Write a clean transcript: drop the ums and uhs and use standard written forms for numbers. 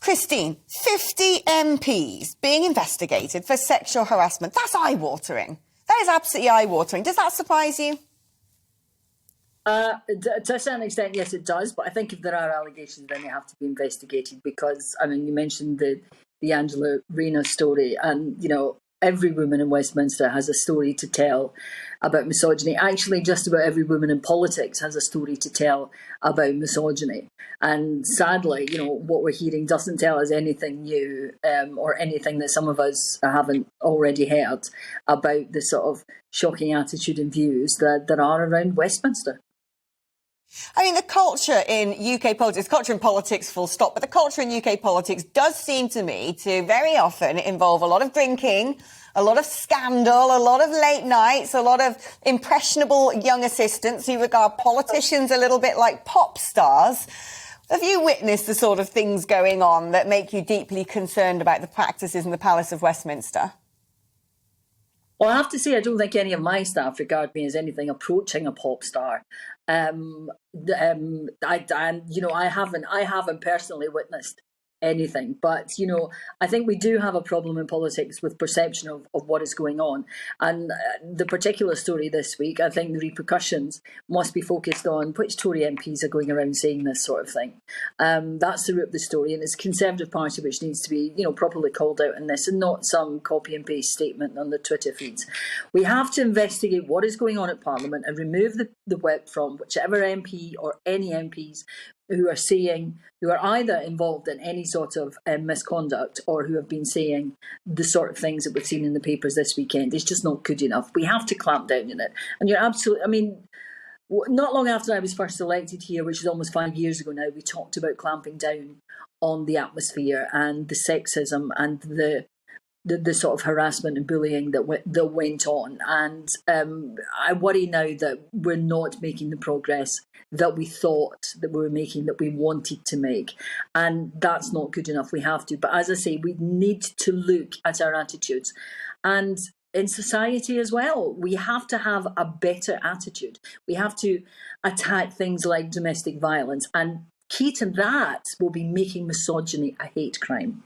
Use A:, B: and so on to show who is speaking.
A: Christine, 50 MPs being investigated for sexual harassment. That's eye-watering. That is absolutely eye-watering. Does that surprise you?
B: To a certain extent, yes, it does. But I think if there are allegations, then they have to be investigated because, I mean, you mentioned the Angela Rayner story, and, you know, every woman in Westminster has a story to tell about misogyny. Actually, just about every woman in politics has a story to tell about misogyny. And sadly, you know, what we're hearing doesn't tell us anything new or anything that some of us haven't already heard about the sort of shocking attitude and views that are around Westminster.
A: I mean, the culture in UK politics, culture in politics full stop, but the culture in UK politics does seem to me to very often involve a lot of drinking, a lot of scandal, a lot of late nights, a lot of impressionable young assistants who regard politicians a little bit like pop stars. Have you witnessed the sort of things going on that make you deeply concerned about the practices in the Palace of Westminster?
B: Well, I have to say, I don't think any of my staff regard me as anything approaching a pop star. I haven't personally witnessed anything, but I think we do have a problem in politics with perception of what is going on. And the particular story this week, I think the repercussions must be focused on which Tory MPs are going around saying this sort of thing. That's the root of the story, and it's the Conservative Party which needs to be, properly called out in this, and not some copy and paste statement on the Twitter feeds. We have to investigate what is going on at Parliament and remove the whip from whichever MP or any MPs who are either involved in any sort of misconduct or who have been saying the sort of things that we've seen in the papers this weekend. It's just not good enough. We have to clamp down on it. And you're absolutely, I mean, not long after I was first elected here, which is almost 5 years ago now, we talked about clamping down on the atmosphere and the sexism and the sort of harassment and bullying that went on. And I worry now that we're not making the progress that we thought that we were making, that we wanted to make. And that's not good enough. We have to. But as I say, we need to look at our attitudes. And in society as well, we have to have a better attitude. We have to attack things like domestic violence. And key to that will be making misogyny a hate crime.